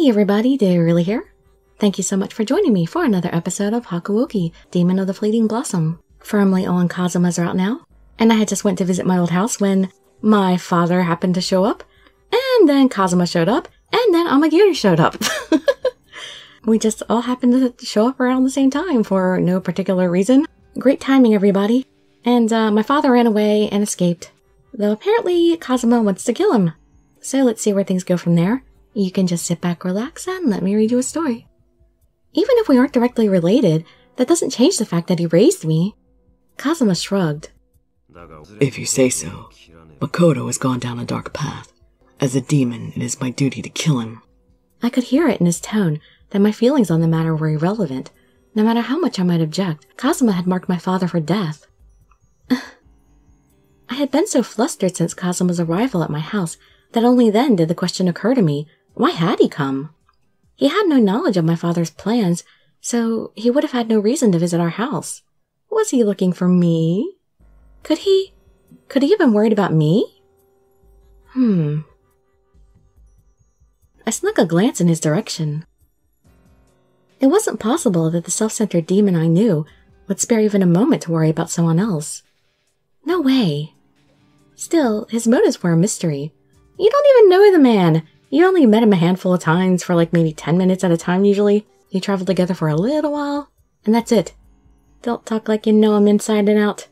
Hey everybody, Dirili here. Thank you so much for joining me for another episode of Hakuouki Demon of the Fleeting Blossom. Firmly on Kazuma's route now, and I had just went to visit my old house when my father happened to show up, and then Kazuma showed up, and then Amagiri showed up. We just all happened to show up around the same time for no particular reason. Great timing, everybody. And my father ran away and escaped, though apparently Kazuma wants to kill him. So let's see where things go from there. You can just sit back, relax, and let me read you a story. Even if we aren't directly related, that doesn't change the fact that he raised me. Kazuma shrugged. If you say so, Makoto has gone down a dark path. As a demon, it is my duty to kill him. I could hear it in his tone that my feelings on the matter were irrelevant. No matter how much I might object, Kazuma had marked my father for death. I had been so flustered since Kazuma's arrival at my house that only then did the question occur to me, why had he come? He had no knowledge of my father's plans, so he would have had no reason to visit our house. Was he looking for me? Could he have been worried about me? I snuck a glance in his direction. It wasn't possible that the self-centered demon I knew would spare even a moment to worry about someone else. No way. Still, his motives were a mystery. You don't even know the man. You only met him a handful of times for like maybe 10 minutes at a time usually. You traveled together for a little while, and that's it. Don't talk like you know him inside and out.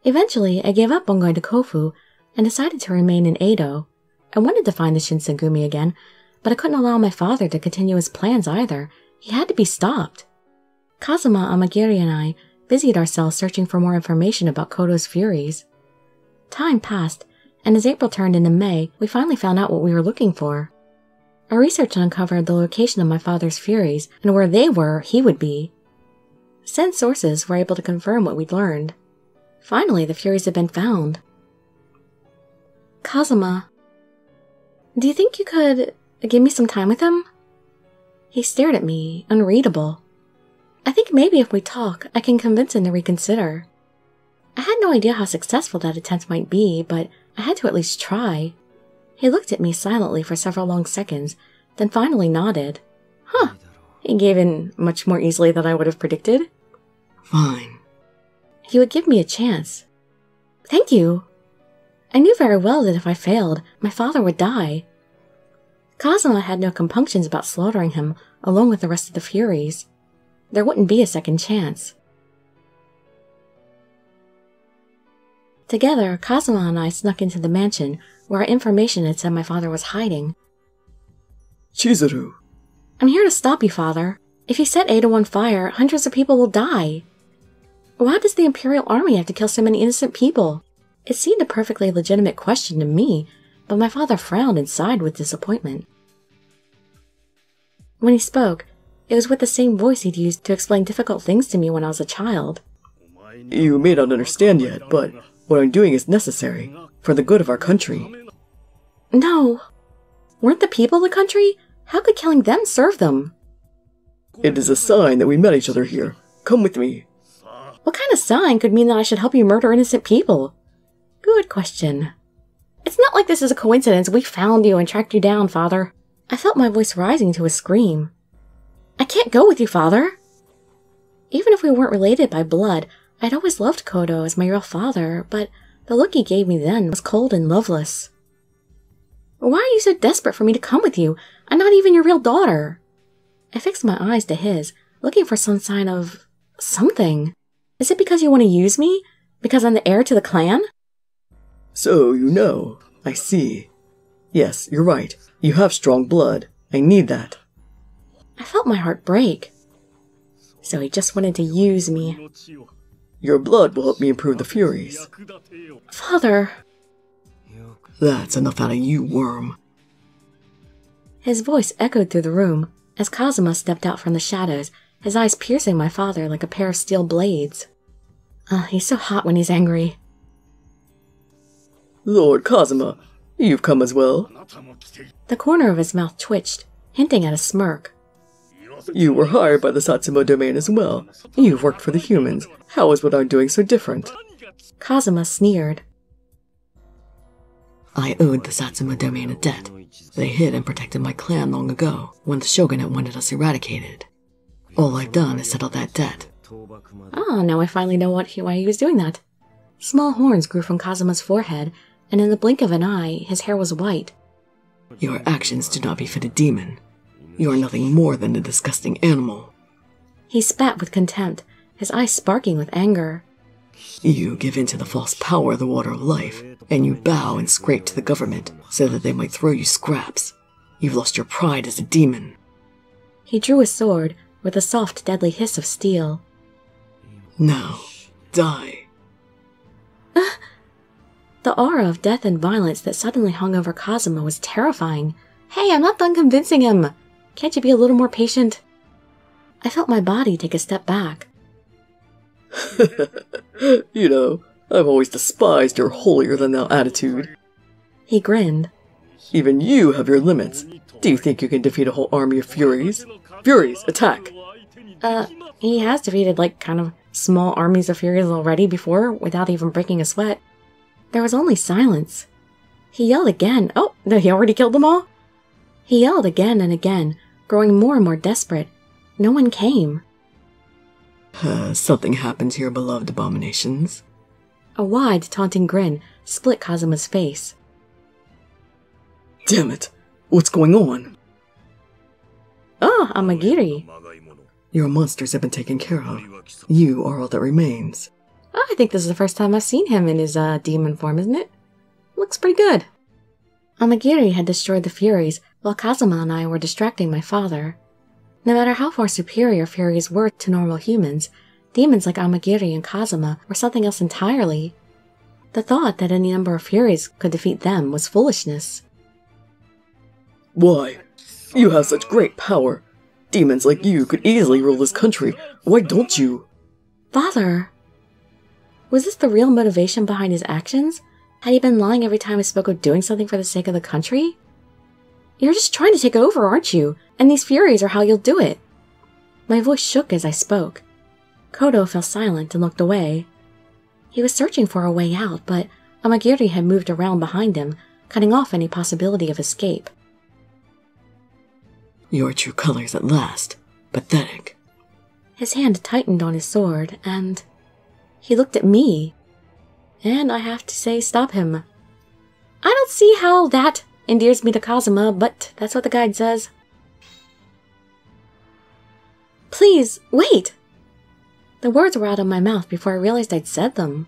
Eventually, I gave up on going to Kofu and decided to remain in Edo. I wanted to find the Shinsengumi again, but I couldn't allow my father to continue his plans either. He had to be stopped. Kazuma, Amagiri, and I busied ourselves searching for more information about Koto's furies. Time passed, and as April turned into May, we finally found out what we were looking for. Our research uncovered the location of my father's furies, and where they were, he would be. Sen sources were able to confirm what we'd learned. Finally, the furies had been found. Kazuma, do you think you could give me some time with him? He stared at me, unreadable. I think maybe if we talk, I can convince him to reconsider. I had no idea how successful that attempt might be, but I had to at least try. He looked at me silently for several long seconds, then finally nodded. He gave in much more easily than I would have predicted. Fine. He would give me a chance. Thank you. I knew very well that if I failed, my father would die. Kazuma had no compunctions about slaughtering him, along with the rest of the Furies. There wouldn't be a second chance. Together, Kazuma and I snuck into the mansion where our information had said my father was hiding. Chizuru. I'm here to stop you, father. If you set Edo on fire, hundreds of people will die. Why does the Imperial Army have to kill so many innocent people? It seemed a perfectly legitimate question to me, but my father frowned and sighed with disappointment. When he spoke, it was with the same voice he'd used to explain difficult things to me when I was a child. You may not understand yet, but what I'm doing is necessary, for the good of our country. No. Weren't the people the country? How could killing them serve them? It is a sign that we met each other here. Come with me. What kind of sign could mean that I should help you murder innocent people? Good question. It's not like this is a coincidence. We found you and tracked you down, father. I felt my voice rising to a scream. I can't go with you, father. Even if we weren't related by blood, I'd always loved Koto as my real father, but the look he gave me then was cold and loveless. Why are you so desperate for me to come with you? I'm not even your real daughter. I fixed my eyes to his, looking for some sign of something. Is it because you want to use me? Because I'm the heir to the clan? So, you know. I see. Yes, you're right. You have strong blood. I need that. I felt my heart break. So he just wanted to use me. Your blood will help me improve the Furies. Father. That's enough out of you, worm. His voice echoed through the room as Kazuma stepped out from the shadows, his eyes piercing my father like a pair of steel blades. He's so hot when he's angry. Lord Kazuma, you've come as well. The corner of his mouth twitched, hinting at a smirk. You were hired by the Satsuma domain as well. You've worked for the humans. How is what I'm doing so different? Kazuma sneered. I owed the Satsuma domain a debt. They hid and protected my clan long ago, when the shogunate wanted us eradicated. All I've done is settle that debt. Ah, now I finally know why he was doing that. Small horns grew from Kazuma's forehead, and in the blink of an eye, his hair was white. Your actions do not befit a demon. You are nothing more than a disgusting animal. He spat with contempt, his eyes sparking with anger. You give in to the false power of the water of life, and you bow and scrape to the government so that they might throw you scraps. You've lost your pride as a demon. He drew his sword, with a soft, deadly hiss of steel. Now, die. The aura of death and violence that suddenly hung over Kazuma was terrifying. Hey, I'm not done convincing him! Can't you be a little more patient? I felt my body take a step back. You know, I've always despised your holier-than-thou attitude. He grinned. Even you have your limits. Do you think you can defeat a whole army of Furies? Furies, attack! He has defeated, kind of small armies of Furies already before, without even breaking a sweat. There was only silence. He yelled again. Oh, he already killed them all? He yelled again and again, growing more and more desperate. No one came. Has something happened to your beloved abominations? A wide, taunting grin split Kazuma's face. Damn it! What's going on? Ah, Amagiri. Your monsters have been taken care of. You are all that remains. I think this is the first time I've seen him in his demon form, isn't it? Looks pretty good. Amagiri had destroyed the Furies, while Kazuma and I were distracting my father. No matter how far superior Furies were to normal humans, demons like Amagiri and Kazuma were something else entirely. The thought that any number of Furies could defeat them was foolishness. Why? You have such great power. Demons like you could easily rule this country. Why don't you? Father! Was this the real motivation behind his actions? Had he been lying every time he spoke of doing something for the sake of the country? You're just trying to take over, aren't you? And these Furies are how you'll do it. My voice shook as I spoke. Kodo fell silent and looked away. He was searching for a way out, but Amagiri had moved around behind him, cutting off any possibility of escape. Your true colors at last. Pathetic. His hand tightened on his sword, and he looked at me. And I have to say, stop him. I don't see how that endears me to Kazuma, but that's what the guide says. Please, wait! The words were out of my mouth before I realized I'd said them.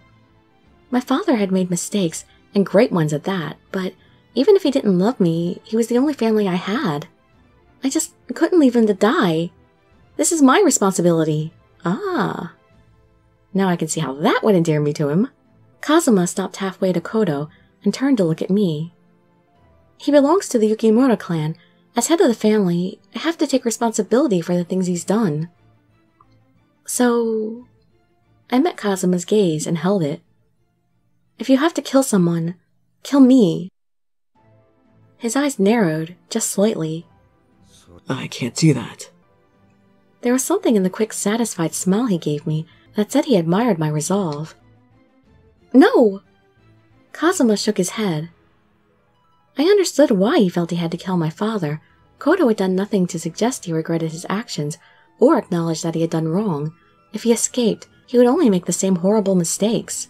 My father had made mistakes, and great ones at that, but even if he didn't love me, he was the only family I had. I just couldn't leave him to die. This is my responsibility. Ah. Now I can see how that would endear me to him. Kazuma stopped halfway to Kodo and turned to look at me. He belongs to the Yukimura clan. As head of the family, I have to take responsibility for the things he's done. So, I met Kazuma's gaze and held it. If you have to kill someone, kill me. His eyes narrowed, just slightly. I can't do that. There was something in the quick, satisfied smile he gave me that said he admired my resolve. No! Kazuma shook his head. I understood why he felt he had to kill my father. Kodo had done nothing to suggest he regretted his actions, or acknowledge that he had done wrong. If he escaped, he would only make the same horrible mistakes.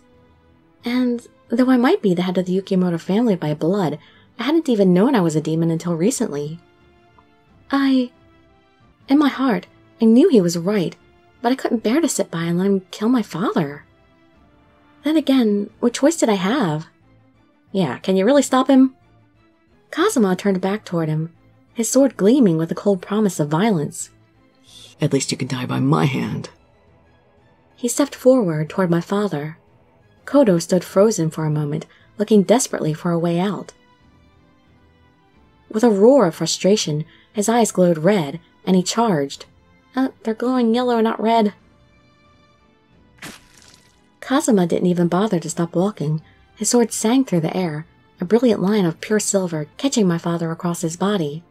And, though I might be the head of the Yukimura family by blood, I hadn't even known I was a demon until recently. In my heart, I knew he was right, but I couldn't bear to sit by and let him kill my father. Then again, what choice did I have? Yeah, can you really stop him? Kazuma turned back toward him, his sword gleaming with a cold promise of violence. At least you can die by my hand. He stepped forward toward my father. Kodo stood frozen for a moment, looking desperately for a way out. With a roar of frustration, his eyes glowed red, and he charged. They're glowing yellow, not red. Kazuma didn't even bother to stop walking. His sword sang through the air, a brilliant line of pure silver catching my father across his body.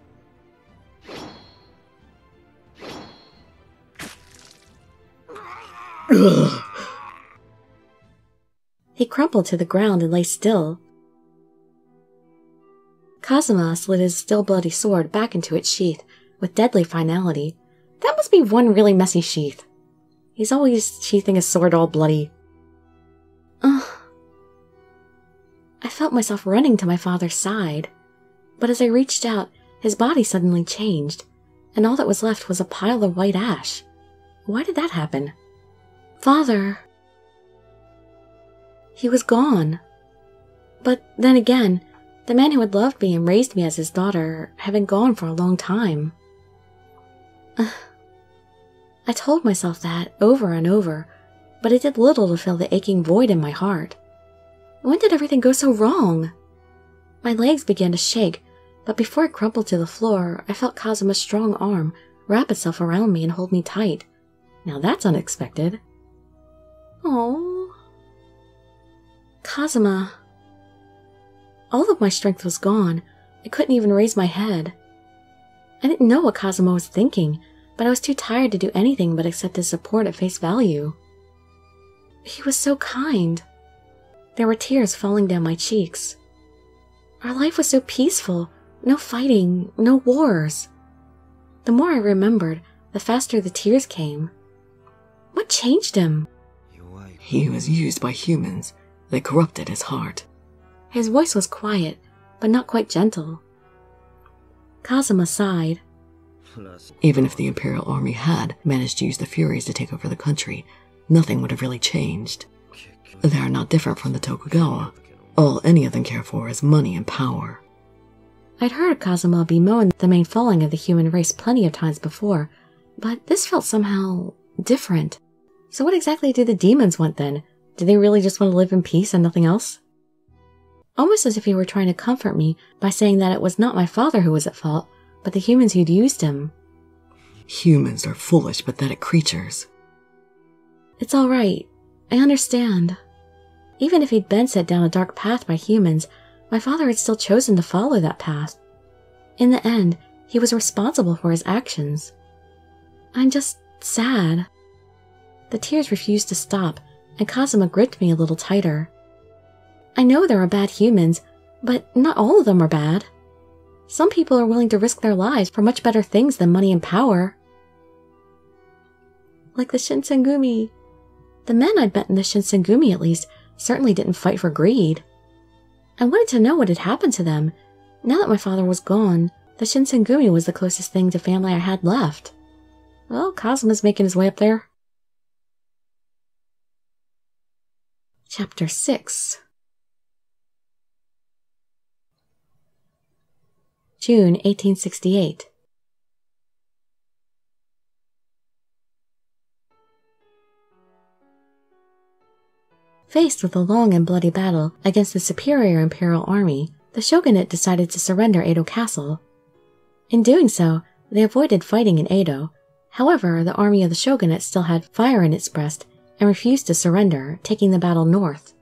He crumpled to the ground and lay still. Kazama slid his still bloody sword back into its sheath with deadly finality. That must be one really messy sheath. He's always sheathing his sword all bloody. Ugh. I felt myself running to my father's side, but as I reached out, his body suddenly changed, and all that was left was a pile of white ash. Why did that happen? Father. He was gone. But then again, the man who had loved me and raised me as his daughter had been gone for a long time. I told myself that over and over, but it did little to fill the aching void in my heart. When did everything go so wrong? My legs began to shake, but before I crumpled to the floor, I felt Kazama's strong arm wrap itself around me and hold me tight. Now that's unexpected. Oh, Kazama. All of my strength was gone. I couldn't even raise my head. I didn't know what Kazama was thinking, but I was too tired to do anything but accept his support at face value. He was so kind. There were tears falling down my cheeks. Our life was so peaceful. No fighting, no wars. The more I remembered, the faster the tears came. What changed him? He was used by humans. They corrupted his heart. His voice was quiet, but not quite gentle. Kazama sighed. Even if the Imperial Army had managed to use the Furies to take over the country, nothing would have really changed. They are not different from the Tokugawa. All any of them care for is money and power. I'd heard Kazama bemoan the main falling of the human race plenty of times before, but this felt somehow different. So what exactly do the demons want then? Do they really just want to live in peace and nothing else? Almost as if he were trying to comfort me by saying that it was not my father who was at fault, but the humans who'd used him. Humans are foolish, pathetic creatures. It's all right. I understand. Even if he'd been set down a dark path by humans, my father had still chosen to follow that path. In the end, he was responsible for his actions. I'm just sad. The tears refused to stop, and Kazama gripped me a little tighter. I know there are bad humans, but not all of them are bad. Some people are willing to risk their lives for much better things than money and power. Like the Shinsengumi. The men I'd met in the Shinsengumi, at least, certainly didn't fight for greed. I wanted to know what had happened to them. Now that my father was gone, the Shinsengumi was the closest thing to family I had left. Well, Kazama's making his way up there. Chapter 6. June 1868. Faced with a long and bloody battle against the superior imperial army, the shogunate decided to surrender Edo Castle. In doing so, they avoided fighting in Edo. However, the army of the shogunate still had fire in its breast and refused to surrender, taking the battle north.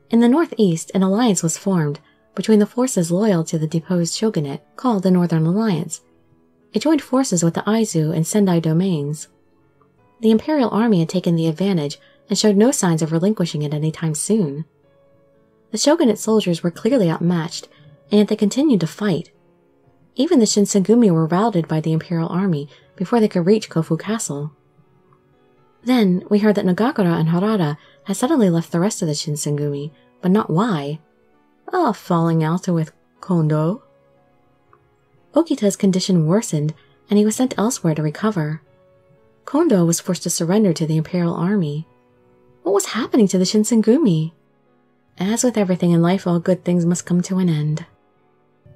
In the northeast, an alliance was formed between the forces loyal to the deposed shogunate, called the Northern Alliance. It joined forces with the Aizu and Sendai domains. The imperial army had taken the advantage and showed no signs of relinquishing it any time soon. The shogunate soldiers were clearly outmatched, and yet they continued to fight. Even the Shinsengumi were routed by the imperial army before they could reach Kofu Castle. Then we heard that Nagakura and Harada had suddenly left the rest of the Shinsengumi, but not why. Falling out with Kondo. Okita's condition worsened, and he was sent elsewhere to recover. Kondo was forced to surrender to the imperial army. What was happening to the Shinsengumi? As with everything in life, all good things must come to an end.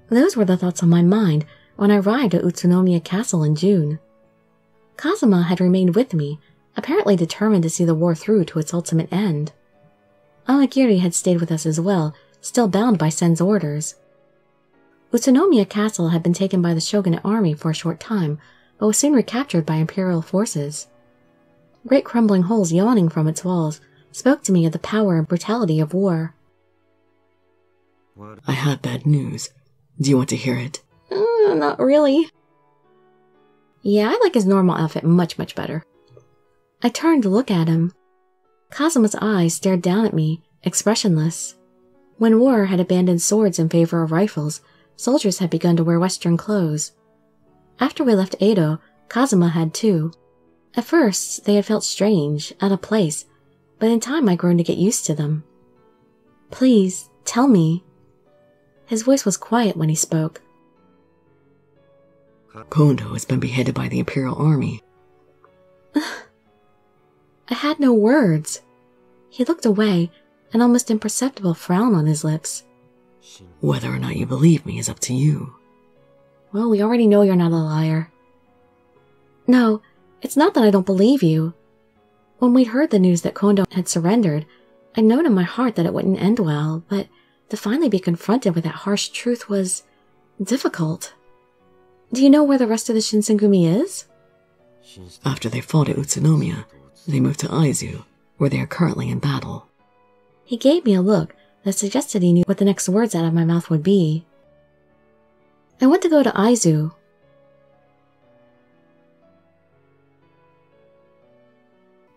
Those were the thoughts on my mind when I arrived at Utsunomiya Castle in June. Kazama had remained with me, apparently determined to see the war through to its ultimate end. Amagiri had stayed with us as well, still bound by Sen's orders. Utsunomiya Castle had been taken by the shogunate army for a short time, but was soon recaptured by imperial forces. Great crumbling holes yawning from its walls spoke to me of the power and brutality of war. I have bad news. Do you want to hear it? Not really. Yeah, I like his normal outfit much, much better. I turned to look at him. Kazama's eyes stared down at me, expressionless. When war had abandoned swords in favor of rifles, soldiers had begun to wear Western clothes. After we left Edo, Kazama had too. At first, they had felt strange, out of place, but in time I'd grown to get used to them. Please, tell me. His voice was quiet when he spoke. Kondo has been beheaded by the Imperial Army. I had no words. He looked away, an almost imperceptible frown on his lips. Whether or not you believe me is up to you. Well, we already know you're not a liar. No, it's not that I don't believe you. When we'd heard the news that Kondo had surrendered, I'd known in my heart that it wouldn't end well, but to finally be confronted with that harsh truth was difficult. Do you know where the rest of the Shinsengumi is? After they fought at Utsunomiya, they moved to Aizu, where they are currently in battle. He gave me a look that suggested he knew what the next words out of my mouth would be. I want to go to Aizu.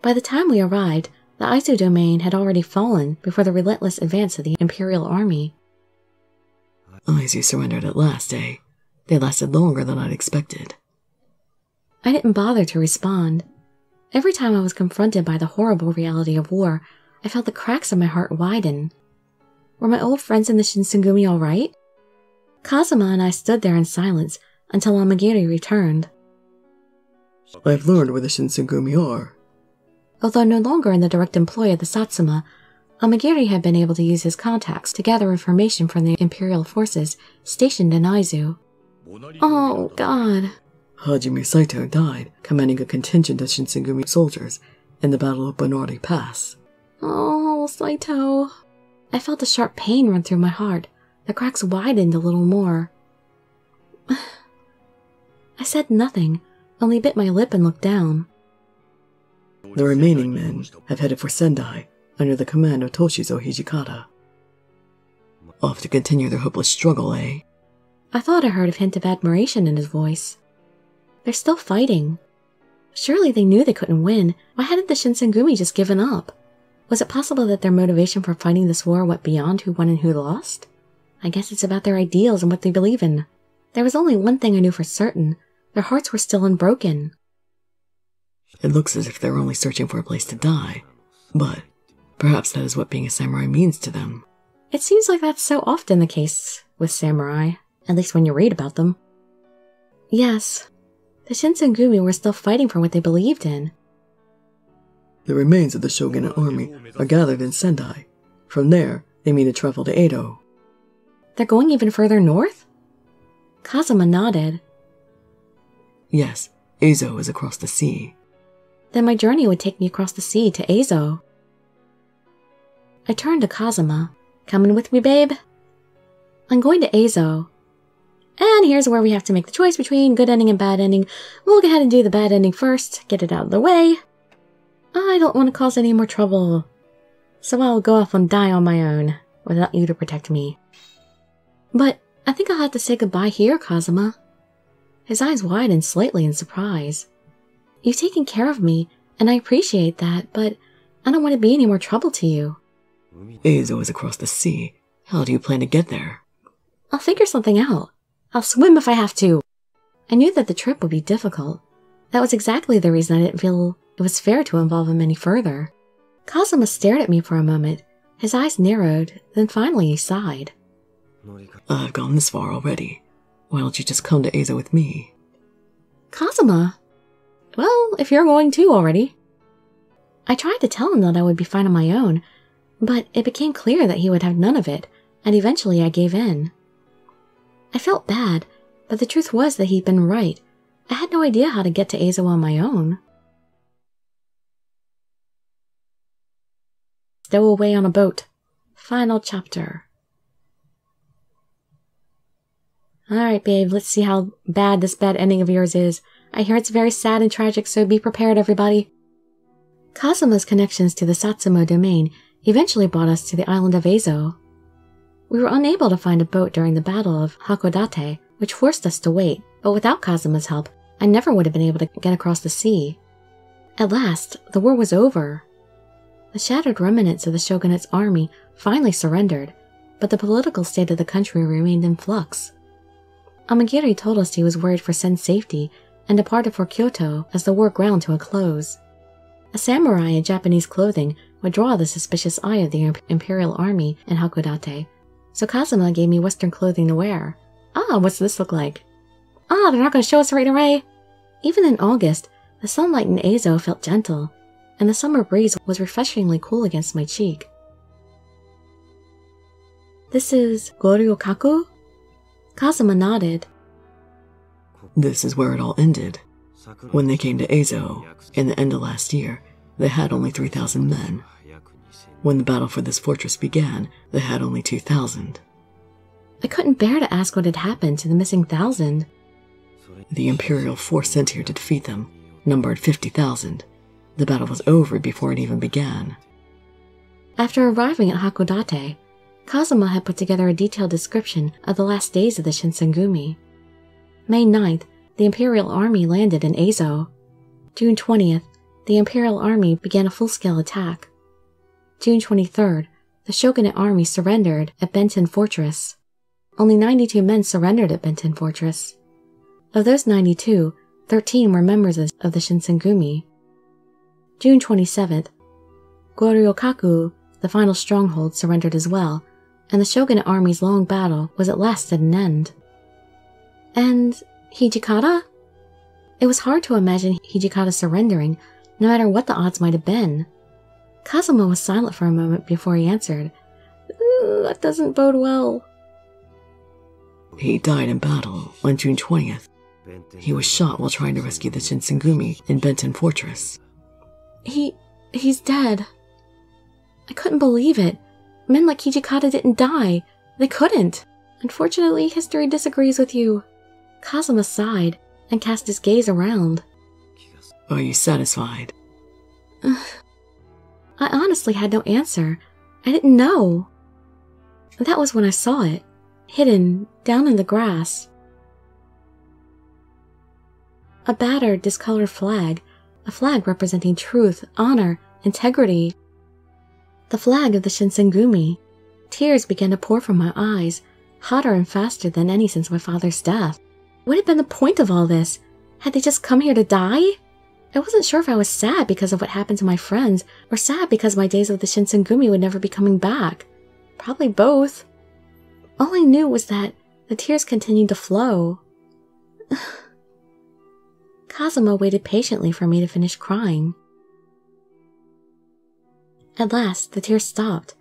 By the time we arrived, the Aizu domain had already fallen before the relentless advance of the Imperial Army. Aizu surrendered at last, eh? They lasted longer than I'd expected. I didn't bother to respond. Every time I was confronted by the horrible reality of war, I felt the cracks in my heart widen. Were my old friends in the Shinsengumi all right? Kazama and I stood there in silence until Amagiri returned. I've learned where the Shinsengumi are. Although no longer in the direct employ of the Satsuma, Amagiri had been able to use his contacts to gather information from the Imperial forces stationed in Aizu. Oh, God. Hajime Saito died, commanding a contingent of Shinsengumi soldiers in the Battle of Bonari Pass. Oh, Saito. I felt a sharp pain run through my heart. The cracks widened a little more. I said nothing, only bit my lip and looked down. The remaining men have headed for Sendai, under the command of Toshizo Hijikata. Off to continue their hopeless struggle, eh? I thought I heard a hint of admiration in his voice. They're still fighting. Surely they knew they couldn't win. Why hadn't the Shinsengumi just given up? Was it possible that their motivation for fighting this war went beyond who won and who lost? I guess it's about their ideals and what they believe in. There was only one thing I knew for certain. Their hearts were still unbroken. It looks as if they're only searching for a place to die. But perhaps that is what being a samurai means to them. It seems like that's so often the case with samurai, at least when you read about them. Yes, the Shinsengumi were still fighting for what they believed in. The remains of the shogunate army are gathered in Sendai. From there, they mean to travel to Edo. They're going even further north? Kazama nodded. Yes, Ezo is across the sea. Then my journey would take me across the sea to Ezo. I turned to Kazama. Coming with me, babe? I'm going to Ezo. And here's where we have to make the choice between good ending and bad ending. We'll go ahead and do the bad ending first, get it out of the way. I don't want to cause any more trouble, so I'll go off and die on my own, without you to protect me. But I think I'll have to say goodbye here, Kazama. His eyes widened slightly in surprise. You've taken care of me, and I appreciate that, but I don't want to be any more trouble to you. Ezo is across the sea. How do you plan to get there? I'll figure something out. I'll swim if I have to. I knew that the trip would be difficult. That was exactly the reason I didn't feel it was fair to involve him any further. Kazama stared at me for a moment. His eyes narrowed, then finally he sighed. I've gone this far already. Why don't you just come to Ezo with me? Kazama? Well, if you're going to already. I tried to tell him that I would be fine on my own, but it became clear that he would have none of it, and eventually I gave in. I felt bad, but the truth was that he'd been right. I had no idea how to get to Ezo on my own. Stowaway on a boat. Final chapter. Alright, babe, let's see how bad this bad ending of yours is. I hear it's very sad and tragic, so be prepared, everybody. Kazama's connections to the Satsuma domain eventually brought us to the island of Ezo. We were unable to find a boat during the Battle of Hakodate, which forced us to wait, but without Kazama's help, I never would have been able to get across the sea. At last, the war was over. The shattered remnants of the shogunate's army finally surrendered, but the political state of the country remained in flux. Amagiri told us he was worried for Sen's safety and departed for Kyoto as the war ground to a close. A samurai in Japanese clothing would draw the suspicious eye of the Imperial Army in Hakodate, so Kazama gave me Western clothing to wear. Ah, what's this look like? Ah, they're not going to show us right away! Even in August, the sunlight in Eizo felt gentle, and the summer breeze was refreshingly cool against my cheek. This is Goryokaku? Kazama nodded. This is where it all ended. When they came to Eizo, in the end of last year, they had only 3,000 men. When the battle for this fortress began, they had only 2,000. I couldn't bear to ask what had happened to the missing 1,000. The Imperial force sent here to defeat them numbered 50,000. The battle was over before it even began. After arriving at Hakodate, Kazama had put together a detailed description of the last days of the Shinsengumi. May 9th, the Imperial Army landed in Eizo. June 20th, the Imperial Army began a full-scale attack. June 23rd, the Shogunate Army surrendered at Benten Fortress. Only 92 men surrendered at Benten Fortress. Of those 92, 13 were members of the Shinsengumi. June 27th, Goryokaku, the final stronghold, surrendered as well, and the Shogunate Army's long battle was at last at an end. And Hijikata? It was hard to imagine Hijikata surrendering, no matter what the odds might have been. Kazama was silent for a moment before he answered. That doesn't bode well. He died in battle on June 20th. He was shot while trying to rescue the Shinsengumi in Benten Fortress. He's dead. I couldn't believe it. Men like Hijikata didn't die. They couldn't. Unfortunately, history disagrees with you. Kazama sighed and cast his gaze around. Are you satisfied? I honestly had no answer. I didn't know. That was when I saw it, hidden down in the grass. A battered, discolored flag, a flag representing truth, honor, integrity. The flag of the Shinsengumi. Tears began to pour from my eyes, hotter and faster than any since my father's death. What had been the point of all this? Had they just come here to die? I wasn't sure if I was sad because of what happened to my friends, or sad because my days with the Shinsengumi would never be coming back. Probably both. All I knew was that the tears continued to flow. Kazama waited patiently for me to finish crying. At last, the tears stopped,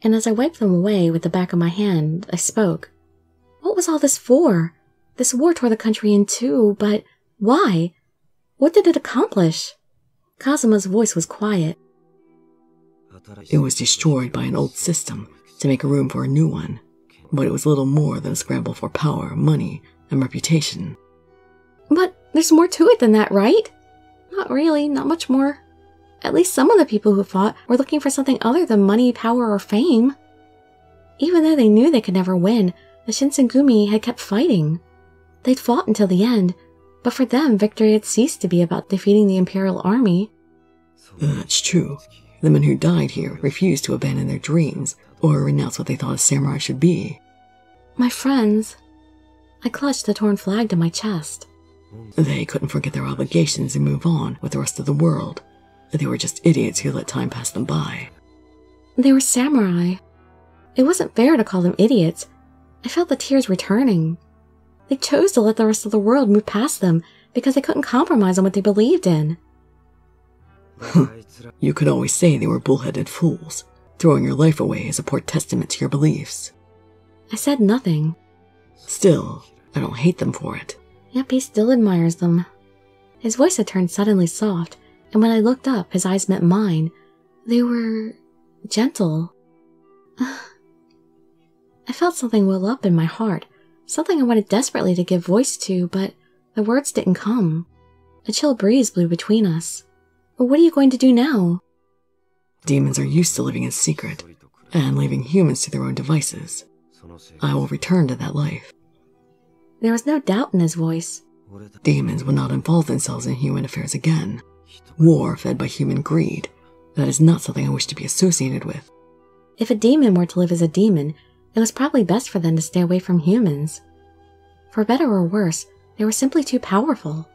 and as I wiped them away with the back of my hand, I spoke. What was all this for? This war tore the country in two, but why? What did it accomplish? Kazama's voice was quiet. It was destroyed by an old system to make room for a new one, but it was little more than a scramble for power, money, and reputation. But there's more to it than that, right? Not really, not much more. At least some of the people who fought were looking for something other than money, power, or fame. Even though they knew they could never win, the Shinsengumi had kept fighting. They'd fought until the end, but for them, victory had ceased to be about defeating the Imperial Army. That's true. The men who died here refused to abandon their dreams or renounce what they thought a samurai should be. My friends. I clutched the torn flag to my chest. They couldn't forget their obligations and move on with the rest of the world. They were just idiots who let time pass them by. They were samurai. It wasn't fair to call them idiots. I felt the tears returning. They chose to let the rest of the world move past them because they couldn't compromise on what they believed in. You could always say they were bullheaded fools. Throwing your life away is a poor testament to your beliefs. I said nothing. Still, I don't hate them for it. Yep, he still admires them. His voice had turned suddenly soft, and when I looked up, his eyes met mine. They were gentle. I felt something well up in my heart, something I wanted desperately to give voice to, but the words didn't come. A chill breeze blew between us. What are you going to do now? Demons are used to living in secret, and leaving humans to their own devices. I will return to that life. There was no doubt in his voice. Demons will not involve themselves in human affairs again. War fed by human greed. That is not something I wish to be associated with. If a demon were to live as a demon, it was probably best for them to stay away from humans. For better or worse, they were simply too powerful.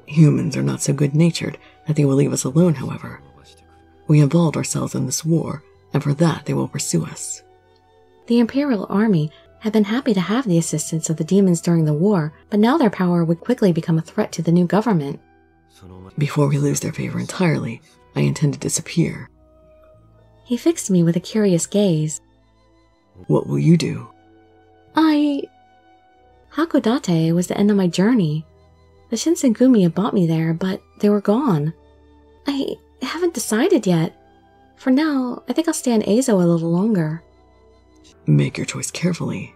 Humans are not so good-natured that they will leave us alone, however. We involved ourselves in this war, and for that they will pursue us. The Imperial Army had been happy to have the assistance of the demons during the war, but now their power would quickly become a threat to the new government. Before we lose their favor entirely, I intend to disappear. He fixed me with a curious gaze. What will you do? Hakodate was the end of my journey. The Shinsengumi had brought me there, but they were gone. I haven't decided yet. For now, I think I'll stay on Eizo a little longer. Make your choice carefully.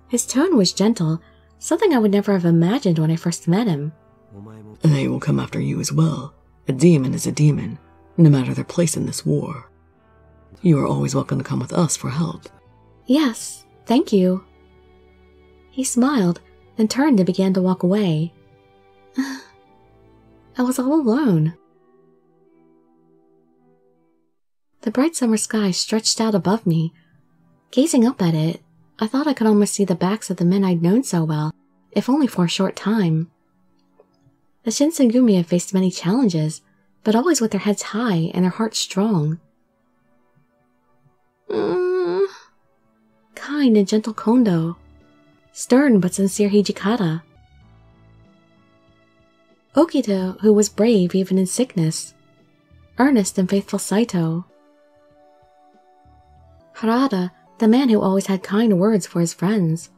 His tone was gentle, something I would never have imagined when I first met him. They will come after you as well. A demon is a demon, no matter their place in this war. You are always welcome to come with us for help. Yes, thank you. He smiled, then turned and began to walk away. I was all alone. The bright summer sky stretched out above me. Gazing up at it, I thought I could almost see the backs of the men I'd known so well, if only for a short time. The Shinsengumi have faced many challenges, but always with their heads high and their hearts strong. Kind and gentle Kondo. Stern but sincere Hijikata. Okito, who was brave even in sickness. Earnest and faithful Saito. Harada, the man who always had kind words for his friends.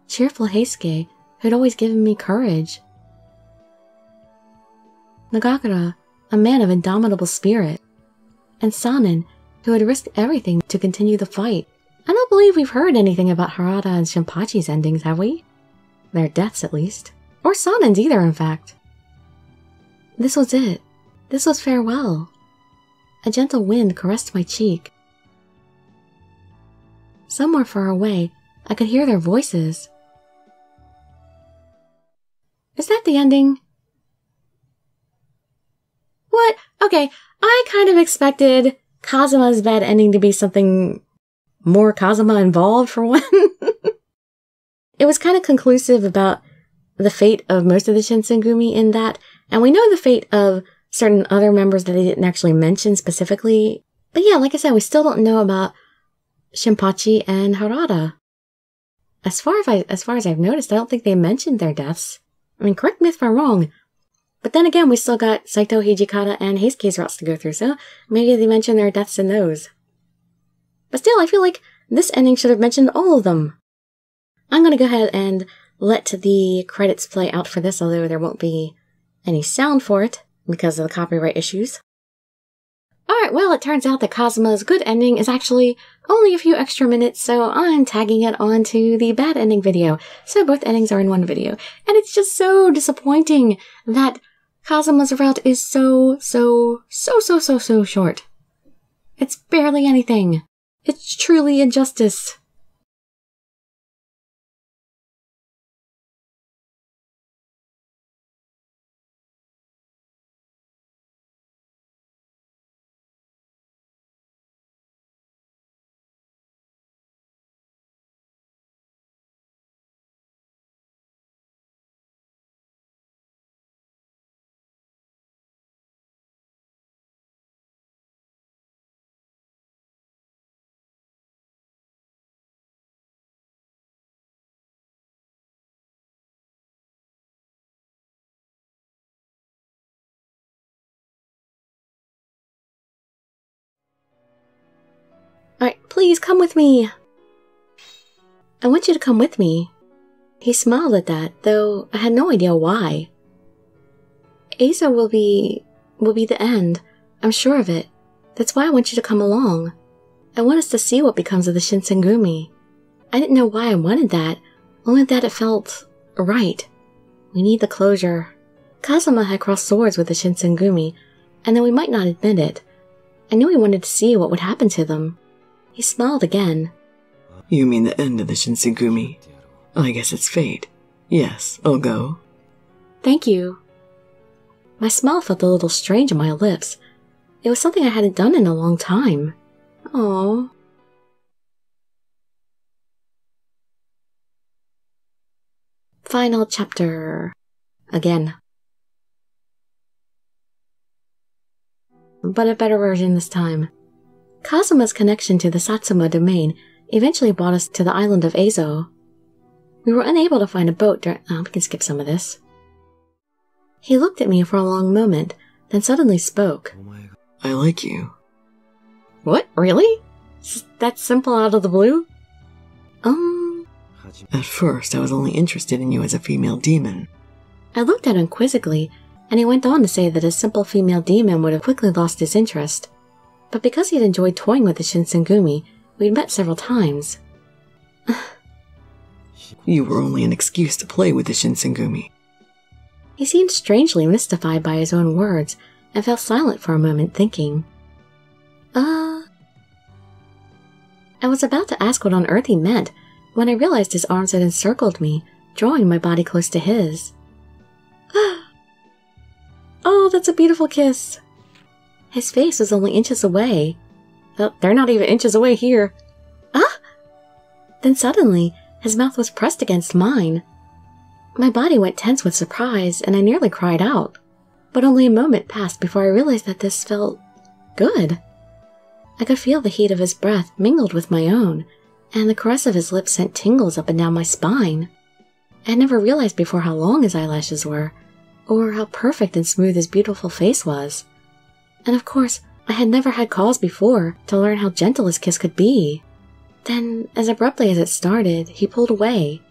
Cheerful Heisuke, who had always given me courage. Nagakura, a man of indomitable spirit. And Sanin, who had risked everything to continue the fight. I don't believe we've heard anything about Harada and Shinpachi's endings, have we? Their deaths, at least. Or Sanin's either, in fact. This was it. This was farewell. A gentle wind caressed my cheek. Somewhere far away, I could hear their voices. Is that the ending? What? Okay, I kind of expected Kazuma's bad ending to be something more Kazuma involved for one. It was kind of conclusive about the fate of most of the Shinsengumi in that, and we know the fate of certain other members that they didn't actually mention specifically. But yeah, like I said, we still don't know about Shinpachi and Harada. As far as I've noticed, I don't think they mentioned their deaths. I mean, correct me if I'm wrong. But then again, we still got Saito, Hijikata, and Heisuke's routes to go through, so maybe they mentioned their deaths in those. But still, I feel like this ending should have mentioned all of them. I'm gonna go ahead and let the credits play out for this, although there won't be any sound for it because of the copyright issues. Alright, well, it turns out that Kazuma's good ending is actually only a few extra minutes, so I'm tagging it onto the bad ending video. So both endings are in one video. And it's just so disappointing that Kazuma's route is so short. It's barely anything. It's truly injustice. Alright, please come with me. I want you to come with me. He smiled at that, though I had no idea why. Eizo will be the end. I'm sure of it. That's why I want you to come along. I want us to see what becomes of the Shinsengumi. I didn't know why I wanted that, only that it felt right. We need the closure. Kazama had crossed swords with the Shinsengumi, and though we might not admit it, I knew he wanted to see what would happen to them. He smiled again. You mean the end of the Shinsengumi? I guess it's fate. Yes, I'll go. Thank you. My smile felt a little strange on my lips. It was something I hadn't done in a long time. Aww. Final chapter. Again. But a better version this time. Kazuma's connection to the Satsuma domain eventually brought us to the island of Ezo. We were unable to find a boat during— we can skip some of this. He looked at me for a long moment, then suddenly spoke. I like you. What? Really? That simple out of the blue? At first, I was only interested in you as a female demon. I looked at him quizzically, and he went on to say that a simple female demon would have quickly lost his interest. But because he'd enjoyed toying with the Shinsengumi, we'd met several times. You were only an excuse to play with the Shinsengumi. He seemed strangely mystified by his own words, and fell silent for a moment, thinking. I was about to ask what on earth he meant, when I realized his arms had encircled me, drawing my body close to his. Oh, that's a beautiful kiss. His face was only inches away. They're not even inches away here. Then suddenly, his mouth was pressed against mine. My body went tense with surprise, and I nearly cried out. But only a moment passed before I realized that this felt good. I could feel the heat of his breath mingled with my own, and the caress of his lips sent tingles up and down my spine. I had never realized before how long his eyelashes were, or how perfect and smooth his beautiful face was. And of course, I had never had cause before to learn how gentle his kiss could be. Then, as abruptly as it started, he pulled away.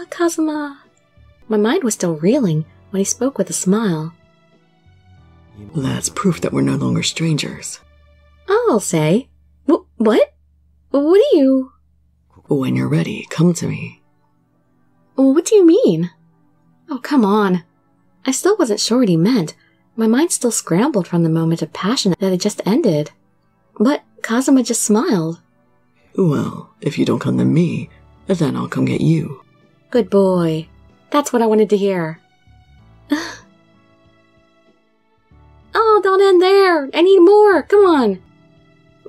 Kazuma. My mind was still reeling when he spoke with a smile. That's proof that we're no longer strangers. I'll say. What? What do you— When you're ready, come to me. What do you mean? Oh, come on. I still wasn't sure what he meant. My mind still scrambled from the moment of passion that had just ended. But Kazuma just smiled. Well, if you don't come to me, then I'll come get you. Good boy. That's what I wanted to hear. Oh, don't end there! I need more! Come on!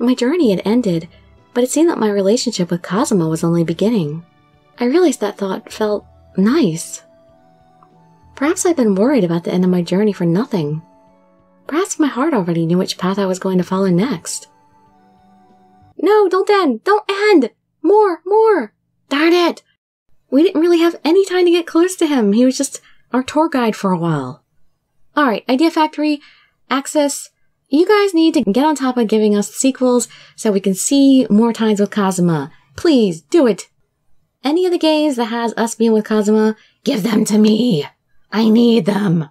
My journey had ended, but it seemed that my relationship with Kazuma was only beginning. I realized that thought felt nice. Perhaps I'd been worried about the end of my journey for nothing. Perhaps my heart already knew which path I was going to follow next. No, don't end! Don't end! More! Darn it! We didn't really have any time to get close to him. He was just our tour guide for a while. Alright, Idea Factory, Access, you guys need to get on top of giving us sequels so we can see more times with Kazuma. Please, do it! Any of the games that has us being with Kazuma, give them to me! I need them!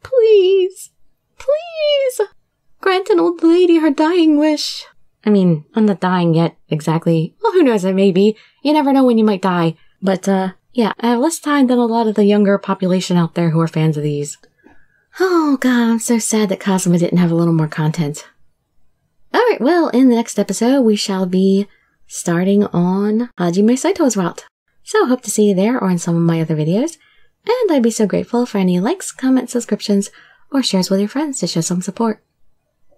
Please! Please! Grant an old lady her dying wish. I mean, I'm not dying yet, exactly. Well, who knows, maybe. You never know when you might die. But, yeah, I have less time than a lot of the younger population out there who are fans of these. Oh god, I'm so sad that Kazuma didn't have a little more content. Alright, well, in the next episode, we shall be starting on Hajime Saito's route. So, hope to see you there or in some of my other videos. And I'd be so grateful for any likes, comments, subscriptions, or shares with your friends to show some support.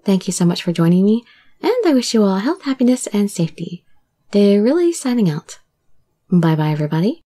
Thank you so much for joining me, and I wish you all health, happiness, and safety. Dirili signing out. Bye-bye, everybody.